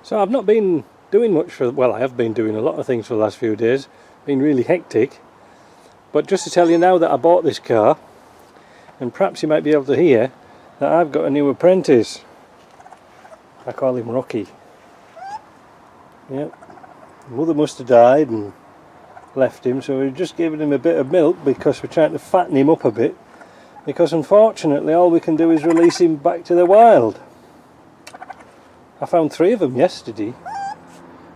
So I've not been doing much for, well, I have been doing a lot of things for the last few days, been really hectic, but just to tell you now that I bought this car, and perhaps you might be able to hear that I've got a new apprentice. I call him Rocky. Yep, mother must have died and left him, so we're just giving him a bit of milk because we're trying to fatten him up a bit, because unfortunately all we can do is release him back to the wild. I found 3 of them yesterday,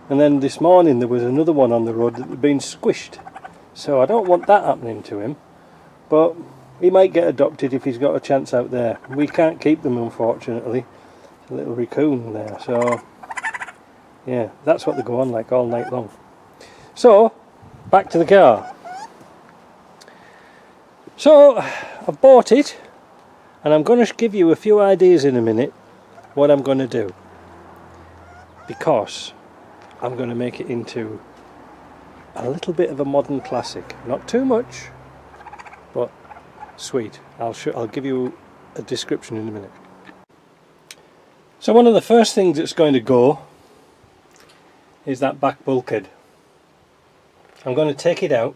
and then this morning there was another one on the road that had been squished, so I don't want that happening to him, but he might get adopted if he's got a chance out there. We can't keep them, unfortunately. It's a little raccoon there, so yeah, that's what they go on like all night long. So back to the car. So I've bought it, and I'm going to give you a few ideas in a minute what I'm going to do, because I'm going to make it into a little bit of a modern classic. Not too much, but sweet. I'll give you a description in a minute. So one of the first things that's going to go is that back bulkhead. I'm going to take it out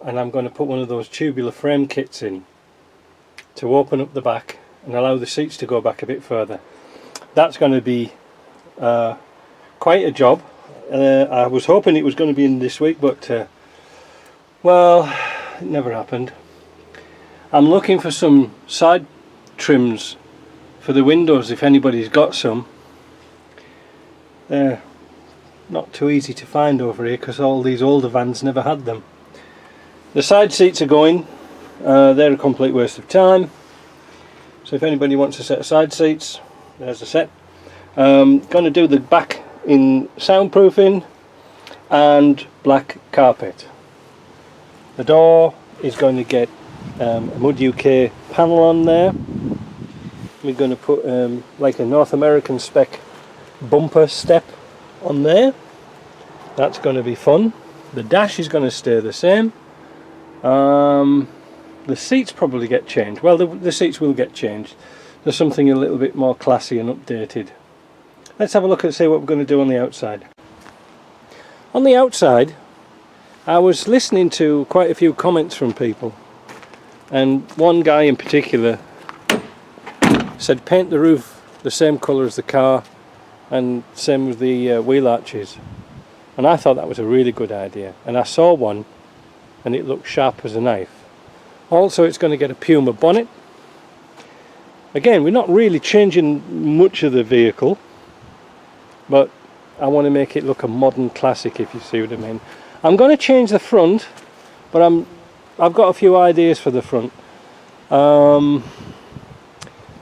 and I'm going to put one of those tubular frame kits in to open up the back and allow the seats to go back a bit further. That's going to be quite a job. I was hoping it was going to be in this week, but well, it never happened. I'm looking for some side trims for the windows if anybody's got some. They're not too easy to find over here because all these older vans never had them. The side seats are going, they're a complete waste of time, so if anybody wants a set of side seats, there's a set. Going to do the back in soundproofing and black carpet. The door is going to get a Mud UK panel on there. We're going to put like a North American spec bumper step on there. That's going to be fun. The dash is going to stay the same. The seats probably get changed. Well, the seats will get changed. There's something a little bit more classy and updated. Let's have a look and see what we're going to do on the outside. On the outside, I was listening to quite a few comments from people, and one guy in particular said paint the roof the same colour as the car and same with the wheel arches, and I thought that was a really good idea, and I saw one and it looked sharp as a knife. Also, it's going to get a Puma bonnet. Again, we're not really changing much of the vehicle, but I want to make it look a modern classic, if you see what I mean. I'm going to change the front, but I've got a few ideas for the front.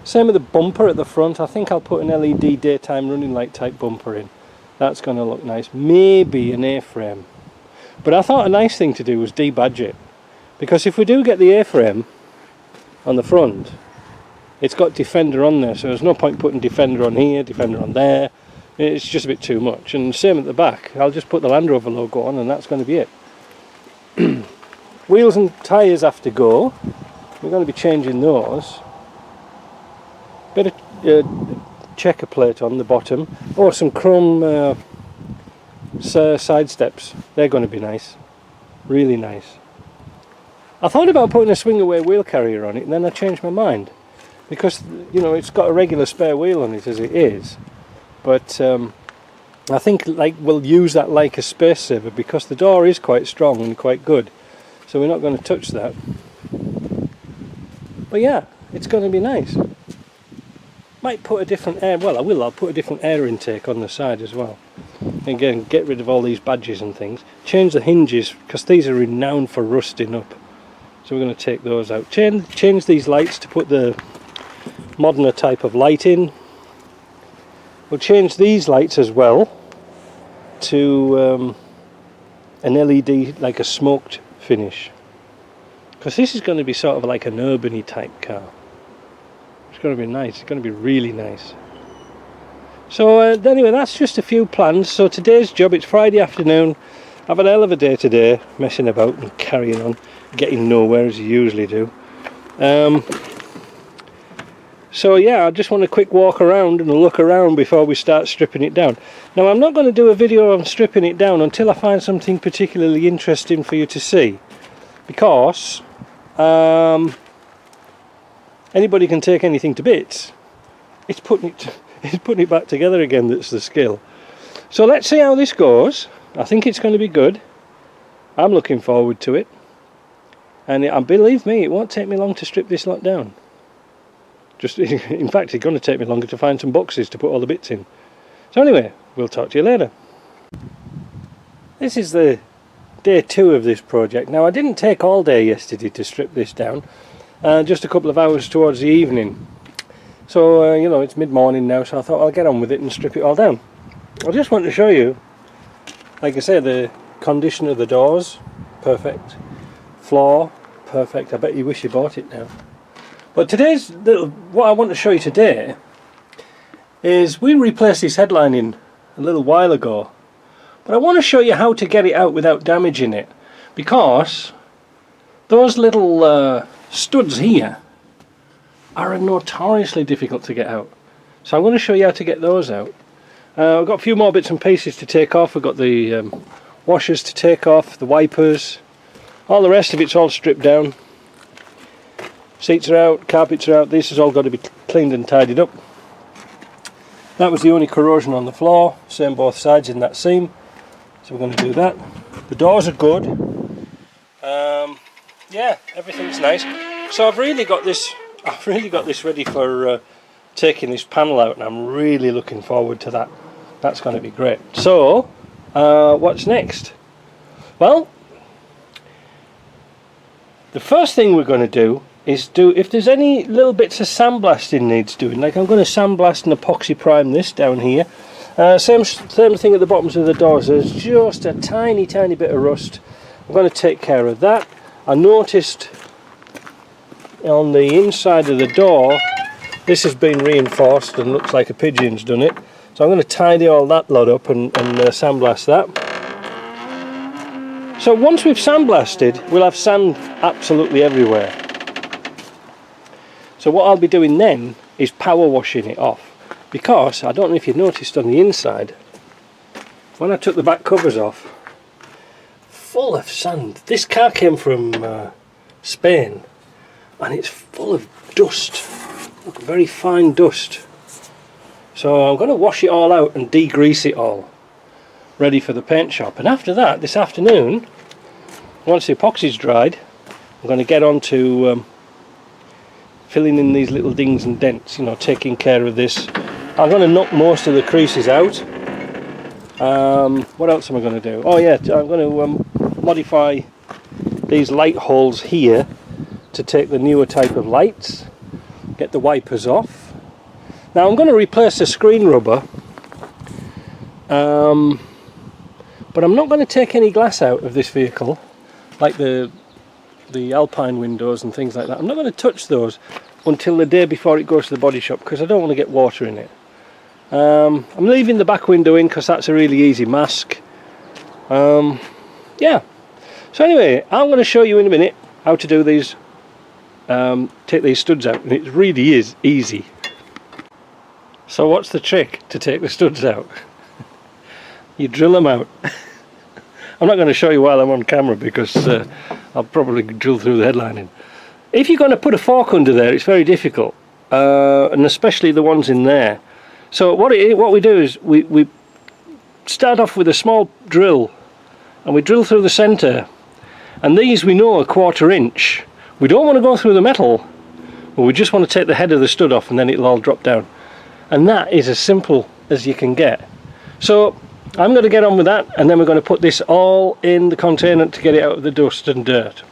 Same with the bumper at the front. I think I'll put an LED daytime running light type bumper in. That's going to look nice. Maybe an A-frame. But I thought a nice thing to do was debadge it, because if we do get the A-frame on the front, it's got Defender on there, so there's no point putting Defender on here, Defender on there. It's just a bit too much. And same at the back, I'll just put the Land Rover logo on and that's going to be it. Wheels and tyres have to go. We're going to be changing those. Bit of checker plate on the bottom. Oh, some chrome side steps. They're going to be nice. Really nice. I thought about putting a swing away wheel carrier on it, and then I changed my mind, because you know it's got a regular spare wheel on it as it is, but I think like we'll use that like a space saver, because the door is quite strong and quite good, so we're not going to touch that. But yeah, it's going to be nice. Might put a different air, well I will, I'll put a different air intake on the side as well. Again, get rid of all these badges and things. Change the hinges, because these are renowned for rusting up. So we're going to take those out. Change these lights to put the moderner type of light in. We'll change these lights as well to an LED, like a smoked finish. Because this is going to be sort of like an urban-y type car. It's going to be nice, it's going to be really nice. So anyway, that's just a few plans. So today's job, it's Friday afternoon. I've had a hell of a day today, messing about and carrying on, getting nowhere as you usually do. So yeah, I just want a quick walk around and a look around before we start stripping it down. Now I'm not going to do a video on stripping it down until I find something particularly interesting for you to see, because anybody can take anything to bits. It's putting it back together again that's the skill. So let's see how this goes. I think it's going to be good. I'm looking forward to it, and believe me, it won't take me long to strip this lot down. Just, in fact, it's going to take me longer to find some boxes to put all the bits in. So anyway, we'll talk to you later. This is the day 2 of this project. Now I didn't take all day yesterday to strip this down, just a couple of hours towards the evening. So you know, it's mid-morning now, so I thought I'll get on with it and strip it all down. I just want to show you, like I say, the condition of the doors, perfect. Floor, perfect. I bet you wish you bought it now. But what I want to show you today is we replaced this headlining a little while ago, but I want to show you how to get it out without damaging it, because those little studs here are notoriously difficult to get out. So I'm going to show you how to get those out. I've got a few more bits and pieces to take off. I've got the washers to take off, the wipers, all the rest of it's all stripped down. Seats are out, carpets are out, this has all got to be cleaned and tidied up. That was the only corrosion on the floor, same both sides in that seam, so we're going to do that. The doors are good. Yeah, everything's nice. So I've really got this ready for taking this panel out, and I'm really looking forward to that. That's going to be great. So what's next? Well, the first thing we're going to do is if there's any little bits of sandblasting needs doing, like I'm going to sandblast and epoxy prime this down here. Same thing at the bottoms of the doors. There's just a tiny bit of rust. I'm going to take care of that. I noticed on the inside of the door this has been reinforced and looks like a pigeon's done it, so I'm going to tidy all that lot up and sandblast that. So once we've sandblasted, we'll have sand absolutely everywhere. So what I'll be doing then is power washing it off, because I don't know if you've noticed on the inside, when I took the back covers off, full of sand. This car came from Spain, and it's full of dust, look, very fine dust. So I'm going to wash it all out and degrease it all, ready for the paint shop. And after that, this afternoon, once the epoxy's dried, I'm going to get on to filling in these little dings and dents, you know, taking care of this. I'm going to knock most of the creases out. What else am I going to do? Oh yeah, I'm going to modify these light holes here to take the newer type of lights, get the wipers off. Now I'm going to replace the screen rubber, but I'm not going to take any glass out of this vehicle, like the Alpine windows and things like that. I'm not going to touch those until the day before it goes to the body shop, because I don't want to get water in it. I'm leaving the back window in because that's a really easy mask. Yeah. So anyway, I'm going to show you in a minute how to do these, take these studs out, and it really is easy. So what's the trick to take the studs out? You drill them out. I'm not going to show you while I'm on camera, because I'll probably drill through the headlining. If you're going to put a fork under there, it's very difficult, and especially the ones in there. So what we do is we start off with a small drill, and we drill through the centre, and these we know are 1/4 inch. We don't want to go through the metal, but we just want to take the head of the stud off, and then it'll all drop down. And that is as simple as you can get. So I'm going to get on with that, and then we're going to put this all in the container to get it out of the dust and dirt.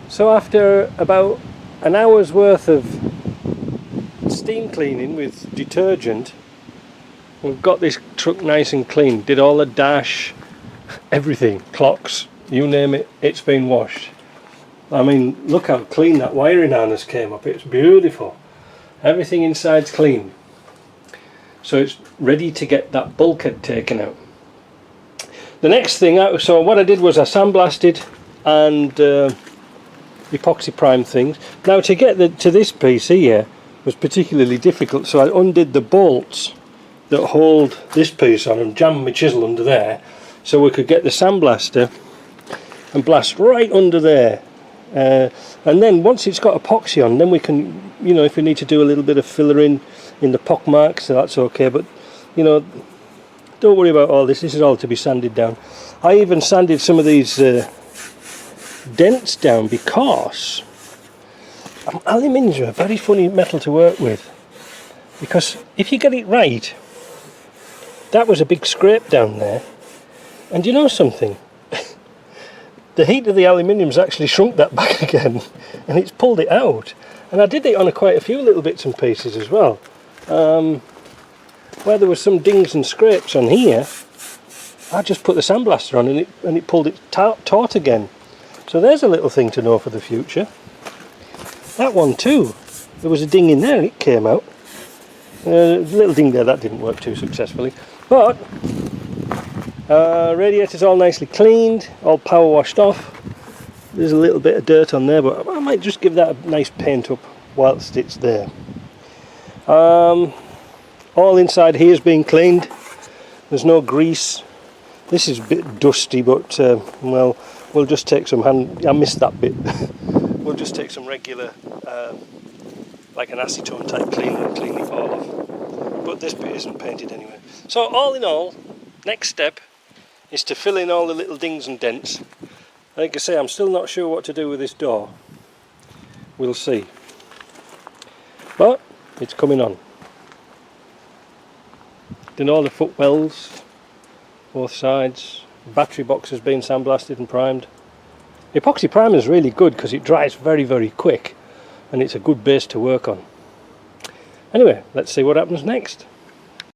So after about an hour's worth of steam cleaning with detergent, we've got this truck nice and clean. Did all the dash, everything, clocks, you name it, it's been washed. I mean, look how clean that wiring harness came up. It's beautiful. Everything inside's clean. So it's ready to get that bulkhead taken out. The next thing, so what I did was I sandblasted and epoxy prime things. Now to get to this piece here was particularly difficult, so I undid the bolts that hold this piece on and jammed my chisel under there so we could get the sandblaster and blast right under there. And then once it's got epoxy on, then we can, you know, if we need to do a little bit of filler in the pock marks, so that's okay. But you know, don't worry about all this. This is all to be sanded down. I even sanded some of these dents down because aluminium is a very funny metal to work with, because if you get it right, that was a big scrape down there, and you know something, the heat of the aluminium's actually shrunk that back again and it's pulled it out. And I did it on quite a few little bits and pieces as well, where there were some dings and scrapes on here. I just put the sandblaster on and it pulled it taut again. So there's a little thing to know for the future. That one too, there was a ding in there and it came out. Little ding there, that didn't work too successfully. But radiator's all nicely cleaned, all power washed off. There's a little bit of dirt on there, but I might just give that a nice paint up whilst it's there. All inside here is being cleaned. There's no grease. This is a bit dusty, but well, we'll just take some I missed that bit. We'll just take some regular, like an acetone type cleaner and clean it all off. But this bit isn't painted anyway. So all in all, next step is to fill in all the little dings and dents. Like I say, I'm still not sure what to do with this door. We'll see. But it's coming on. Done all the footwells, both sides. Battery box has been sandblasted and primed. Epoxy primer is really good because it dries very, very quick, and it's a good base to work on. Anyway, let's see what happens next.